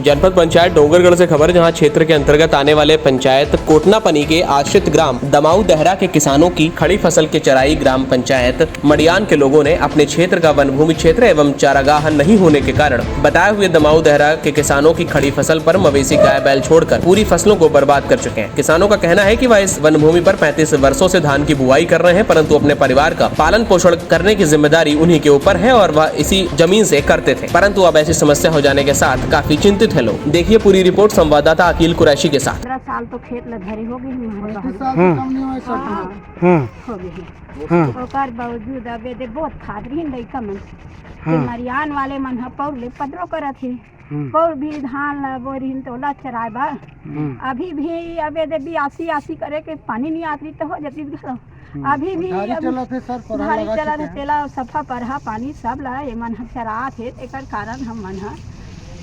जनपद पंचायत डोंगरगढ़ से खबर, जहां क्षेत्र के अंतर्गत आने वाले पंचायत कोटनापनी के आश्रित ग्राम दमाऊ दहरा के किसानों की खड़ी फसल के चराई ग्राम पंचायत मडियान के लोगों ने अपने क्षेत्र का वन भूमि क्षेत्र एवं चारागाह नहीं होने के कारण बताए हुए दमाऊ दहरा के किसानों की खड़ी फसल पर मवेशी गाय बैल छोड़कर पूरी फसलों को बर्बाद कर चुके हैं। किसानों का कहना है कि वह इस वन भूमि पर 35 वर्षों से धान की बुआई कर रहे हैं, परंतु अपने परिवार का पालन पोषण करने की जिम्मेदारी उन्हीं के ऊपर है और वह इसी जमीन से करते थे, परंतु अब ऐसी समस्या हो जाने के साथ काफी चिंतित है लोग। देखिए पूरी रिपोर्ट संवाददाता अकील कुरैशी के साथ। 15 साल तो खेत लधरी हो गई ओकर बावजूद अब दे बहुत खादरी लइका मन मरियान वाले मन ह पौर ले पदरो करत हे पौर भी धान ला बोरिन तोला चराय बा अभी भी अब दे 82 करे के पानी नहीं आती तो हो जाती अभी भी चला तेला सफा परहा पानी सब ला ये मन चरात है। एकर कारण हम मन ह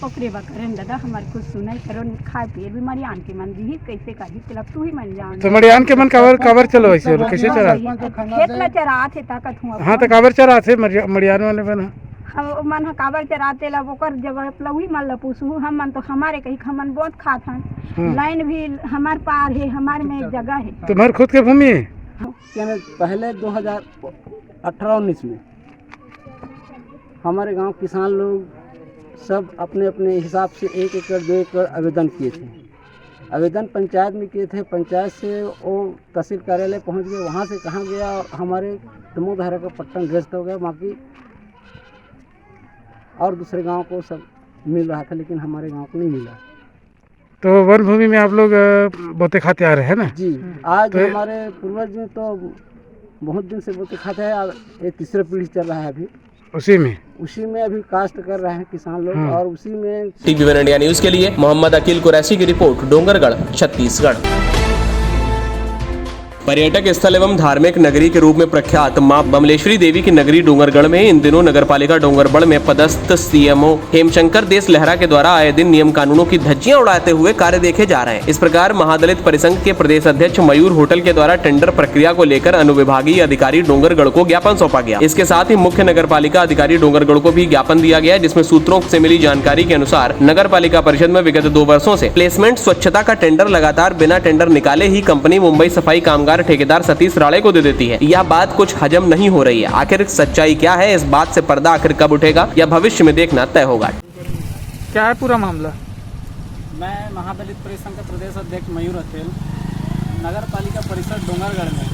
ओकरे बकरेन दादा हमारे कुछ सुनाई करो खाए पिए भी मरियान के मन दी कैसे कही चला तू ही मन जान तो मरियान के मन कवर चलो ऐसे कैसे चरा खेत में चरात है ताकत हुआ। हाँ तो काबर चरा थे मरियान वाले बना हम मन काबर चराते ला ओकर जगह लहुई मन ला पूछू हम मन तो हमारे कहीं हमन बहुत खात हन लाइन भी हमार पार है हमार में एक जगह है। तुम्हारे खुद के भूमि है? पहले 2018-19 में हमारे गांव किसान लोग सब अपने अपने हिसाब से 1 एकड़ 2 एकड़ आवेदन किए थे। आवेदन पंचायत में किए थे, पंचायत से वो तहसील कार्यालय पहुंच गए, वहां से कहाँ गया हमारे दमोह दहरा का पट्टा ग्रस्त हो गया, बाकी और दूसरे गांव को सब मिल रहा था लेकिन हमारे गांव को नहीं मिला। तो वन भूमि में आप लोग बोते खाते आ रहे हैं ना जी। आज तो हमारे पूर्वज तो बहुत दिन से बोते खाते हैं, ये तीसरा पीढ़ी चल रहा है अभी उसी में अभी कास्ट कर रहे हैं किसान लोग और उसी में। टीवी वन इंडिया न्यूज के लिए मोहम्मद अकील कुरैशी की रिपोर्ट, डोंगरगढ़, छत्तीसगढ़। पर्यटक स्थल एवं धार्मिक नगरी के रूप में प्रख्यात मां बमलेश्वरी देवी की नगरी डोंगरगढ़ में इन दिनों नगरपालिका डोंगरगढ़ में पदस्थ सीएमओ हेमशंकर देश लहरा के द्वारा आए दिन नियम कानूनों की धज्जियां उड़ाते हुए कार्य देखे जा रहे हैं। इस प्रकार महादलित परिसंघ के प्रदेश अध्यक्ष मयूर होटल के द्वारा टेंडर प्रक्रिया को लेकर अनुविभागीय अधिकारी डोंगरगढ़ को ज्ञापन सौंपा गया। इसके साथ ही मुख्य नगरपालिका अधिकारी डोंगरगढ़ को भी ज्ञापन दिया गया, जिसमें सूत्रों से मिली जानकारी के अनुसार नगर पालिका परिषद में विगत 2 वर्षों से प्लेसमेंट स्वच्छता का टेंडर लगातार बिना टेंडर निकाले ही कंपनी मुंबई सफाई कामगार ठेकेदार सतीश राणे को दे देती है। यह बात कुछ हजम नहीं हो रही है। आखिर सच्चाई क्या है, इस बात से पर्दा आखिर कब उठेगा या भविष्य में देखना तय होगा। क्या है पूरा मामला? मैं महादलित परिसंघ का प्रदेश अध्यक्ष मयूर अकेल नगर पालिका परिषद डोंगरगढ़ में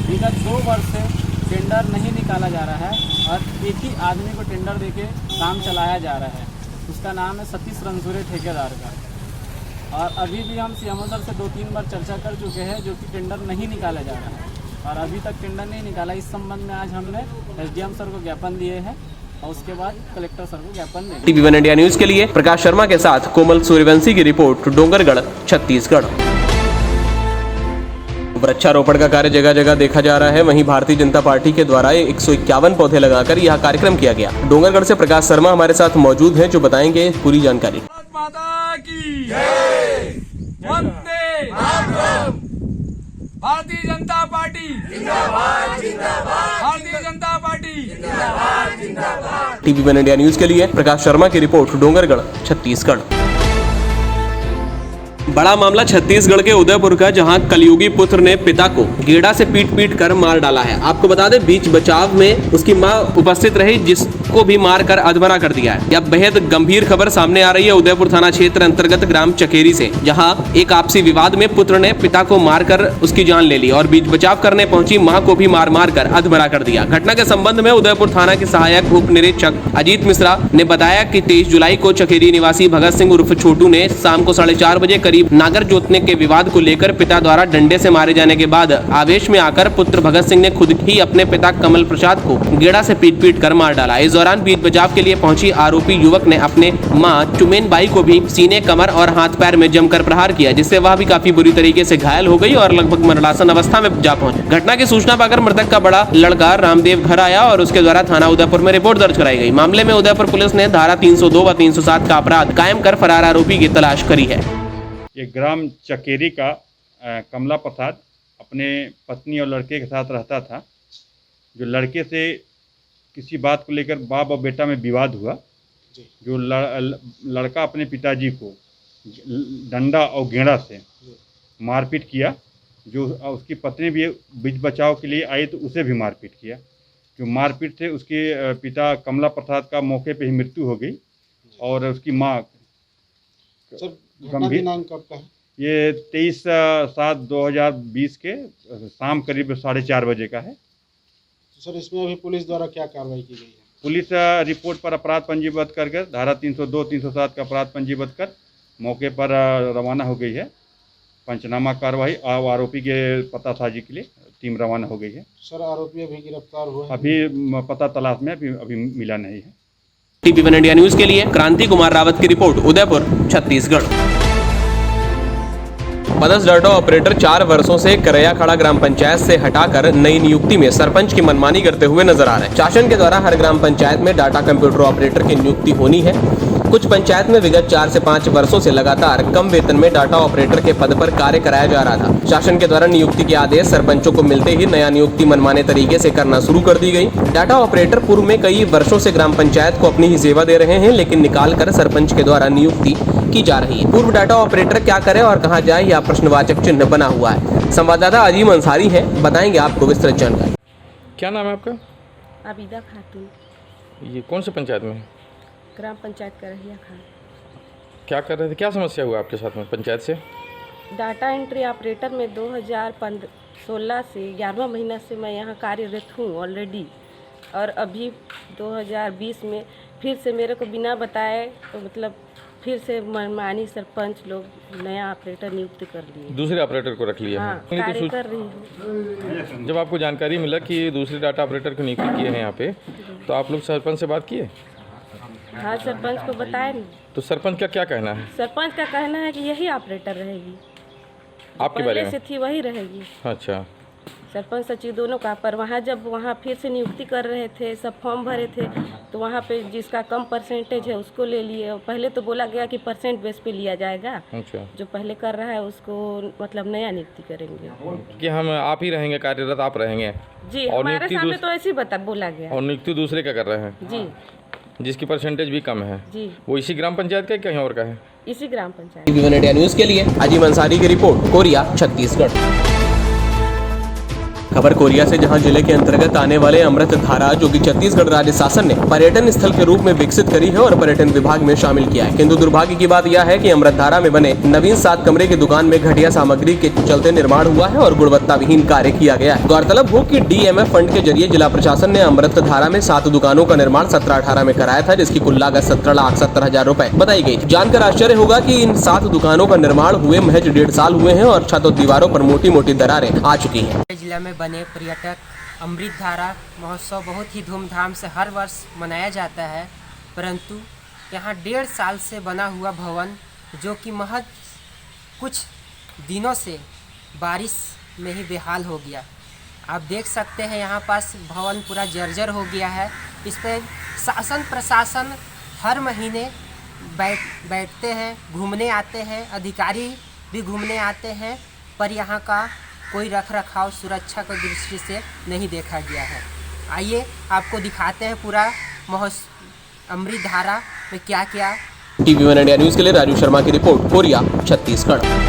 विगत 2 वर्ष से टेंडर नहीं निकाला जा रहा है और एक ही आदमी को टेंडर देके काम चलाया जा रहा है। उसका नाम है सतीश रंसुरे ठेकेदार का। और अभी भी हम सीएमओ सर से 2-3 बार चर्चा कर चुके हैं, जो कि टेंडर नहीं निकाला जा रहा है और अभी तक टेंडर नहीं निकाला। इस संबंध में आज हमने एसडीएम सर को ज्ञापन दिए हैं और उसके बाद कलेक्टर सर को ज्ञापन देंगे। टीवी वन इंडिया न्यूज के लिए प्रकाश शर्मा के साथ कोमल सूर्यवंशी की रिपोर्ट, डोंगरगढ़, छत्तीसगढ़। वृक्षारोपण का कार्य जगह जगह देखा जा रहा है। वहीं भारतीय जनता पार्टी के द्वारा 151 पौधे लगाकर यह कार्यक्रम किया गया। डोंगरगढ़ से प्रकाश शर्मा हमारे साथ मौजूद हैं, जो बताएंगे पूरी जानकारी। माता की जय, वंदे मातरम। भारतीय जनता पार्टी जिंदाबाद जिंदाबाद, भारतीय जनता पार्टी जिंदाबाद जिंदाबाद। टीवी वन इंडिया न्यूज के लिए प्रकाश शर्मा की रिपोर्ट, डोंगरगढ़, छत्तीसगढ़। बड़ा मामला छत्तीसगढ़ के उदयपुर का, जहां कलयुगी पुत्र ने पिता को गेड़ा से पीट कर मार डाला है। आपको बता दें, बीच बचाव में उसकी मां उपस्थित रही, जिसको भी मारकर अधमरा कर दिया है। यह बेहद गंभीर खबर सामने आ रही है उदयपुर थाना क्षेत्र अंतर्गत ग्राम चकेरी से, जहां एक आपसी विवाद में पुत्र ने पिता को मारकर उसकी जान ले ली और बीच बचाव करने पहुंची मां को भी मार कर अधमरा कर दिया। घटना के संबंध में उदयपुर थाना के सहायक उप निरीक्षक अजीत मिश्रा ने बताया कि 23 जुलाई को चकेरी निवासी भगत सिंह उर्फ छोटू ने शाम को 4:30 बजे करीब नागर जोतने के विवाद को लेकर पिता द्वारा डंडे से मारे जाने के बाद आवेश में आकर पुत्र भगत सिंह ने खुद ही अपने पिता कमल प्रसाद को गेड़ा से पीट कर मार डाला। इस दौरान बीच बचाव के लिए पहुंची आरोपी युवक ने अपने मां चुमेन बाई को भी सीने, कमर और हाथ पैर में जमकर प्रहार किया, जिससे वह भी काफी बुरी तरीके से घायल हो गई और लगभग मरणासन अवस्था में जा पहुंची। घटना की सूचना पाकर मृतक का बड़ा लड़का रामदेव घर आया और उसके द्वारा थाना उदयपुर में रिपोर्ट दर्ज कराई गई। मामले में उदयपुर पुलिस ने धारा 302 व 307 का अपराध कायम कर फरार आरोपी की तलाश करी है। ये ग्राम चकेरी का कमला प्रसाद अपने पत्नी और लड़के के साथ रहता था। जो लड़के से किसी बात को लेकर बाप और बेटा में विवाद हुआ, जो लड़का अपने पिताजी को डंडा और गेड़ा से मारपीट किया। जो उसकी पत्नी भी बीच बचाव के लिए आई तो उसे भी मारपीट किया। जो मारपीट से उसके पिता कमला प्रसाद का मौके पे ही मृत्यु हो गई और उसकी माँ गंभीर। कब का है? ये 23/7/2020 के शाम करीब 4:30 बजे का है। तो सर इसमें अभी पुलिस द्वारा क्या कार्रवाई की गई है? पुलिस रिपोर्ट पर अपराध पंजीबद्ध करके धारा 302, 307 का अपराध पंजीबद्ध कर मौके पर रवाना हो गई है। पंचनामा कार्रवाई और आरोपी के पतासाजी के लिए टीम रवाना हो गई है। सर आरोपी अभी गिरफ्तार हुए हैं? अभी पता तलाश में अभी मिला नहीं है। टीवी1 इंडिया न्यूज के लिए क्रांति कुमार रावत की रिपोर्ट, उदयपुर, छत्तीसगढ़। पदस्थ डाटा ऑपरेटर 4 वर्षों से करैयाखाड़ा ग्राम पंचायत से हटाकर नई नियुक्ति में सरपंच की मनमानी करते हुए नजर आ रहे हैं। शासन के द्वारा हर ग्राम पंचायत में डाटा कंप्यूटर ऑपरेटर की नियुक्ति होनी है। कुछ पंचायत में विगत 4 से 5 वर्षों से लगातार कम वेतन में डाटा ऑपरेटर के पद पर कार्य कराया जा रहा था। शासन के द्वारा नियुक्ति के आदेश सरपंचों को मिलते ही नया नियुक्ति मनमाने तरीके से करना शुरू कर दी गई। डाटा ऑपरेटर पूर्व में कई वर्षों से ग्राम पंचायत को अपनी ही सेवा दे रहे हैं, लेकिन निकाल कर सरपंच के द्वारा नियुक्ति की जा रही है। पूर्व डाटा ऑपरेटर क्या करे और कहां जाए, यह प्रश्नवाचक चिन्ह बना हुआ है। संवाददाता अजीम अंसारी हैं, बताएंगे आपको विस्तृत जानकारी। क्या नाम है आपका? आबिदा खातून। ये कौन से पंचायत में? ग्राम पंचायत करैयाखाड़ा। क्या कर रहे थे? क्या समस्या हुआ आपके साथ में पंचायत से? डाटा एंट्री ऑपरेटर में 2016 से 11वां महीना से मैं यहाँ कार्यरत हूँ ऑलरेडी, और अभी 2020 में फिर से मेरे को बिना बताए मतलब फिर से मनमानी सरपंच लोग नया ऑपरेटर नियुक्त कर लिए। दूसरे ऑपरेटर को रख लिया? हाँ, है कार्य कर रही हूँ। जब आपको जानकारी मिला कि दूसरे डाटा ऑपरेटर को नियुक्ति किए हैं यहाँ पे, तो आप लोग सरपंच से बात किए? हाँ, सरपंच को बताए ना। तो सरपंच का क्या कहना है? सरपंच का कहना है कि यही ऑपरेटर रहेगी, आपके बारे में? पहले से थी वही रहेगी। अच्छा। सरपंच सचिव दोनों का, पर वहाँ जब वहाँ फिर से नियुक्ति कर रहे थे, सब फॉर्म भरे थे, तो वहाँ पे जिसका कम परसेंटेज है उसको ले लिए। पहले तो बोला गया कि परसेंट बेस पे लिया जाएगा। अच्छा। जो पहले कर रहा है उसको मतलब नया नियुक्ति करेंगे कि हम आप ही रहेंगे कार्यरत, आप रहेंगे जी। और हमारे सामने तो ऐसे ही बोला गया। और नियुक्ति दूसरे का कर रहे हैं जी, जिसकी परसेंटेज भी कम है जी। वो इसी ग्राम पंचायत का कहीं और का है? इसी ग्राम पंचायत। टीवी1 इंडिया न्यूज के लिए अजीम अंसारी की रिपोर्ट, कोरिया, छत्तीसगढ़। खबर कोरिया से, जहां जिले के अंतर्गत आने वाले अमृत धारा, जो कि छत्तीसगढ़ राज्य शासन ने पर्यटन स्थल के रूप में विकसित करी है और पर्यटन विभाग में शामिल किया है, किंतु दुर्भाग्य की बात यह है कि अमृत धारा में बने नवीन 7 कमरे की दुकान में घटिया सामग्री के चलते निर्माण हुआ है और गुणवत्ता विहीन कार्य किया गया है। गौरतलब हो कि DMF फंड के जरिए जिला प्रशासन ने अमृत धारा में 7 दुकानों का निर्माण 17-18 में कराया था, जिसकी कुल लागत 17,70,000 रुपए बताई गई। जानकर आश्चर्य होगा कि इन 7 दुकानों का निर्माण हुए महज 1.5 साल हुए हैं और छत और दीवारों पर मोटी मोटी दरारें आ चुकी है। जिला में बने पर्यटक अमृत धारा महोत्सव बहुत ही धूमधाम से हर वर्ष मनाया जाता है, परंतु यहाँ 1.5 साल से बना हुआ भवन, जो कि महज कुछ दिनों से बारिश में ही बेहाल हो गया। आप देख सकते हैं यहाँ पास भवन पूरा जर्जर हो गया है। इस पर शासन प्रशासन हर महीने बैठते हैं, घूमने आते हैं, अधिकारी भी घूमने आते हैं, पर यहाँ का कोई रखरखाव सुरक्षा की दृष्टि से नहीं देखा गया है। आइए आपको दिखाते हैं पूरा अमृत धारा में क्या क्या। टीवी1 इंडिया न्यूज के लिए राजू शर्मा की रिपोर्ट, कोरिया, छत्तीसगढ़।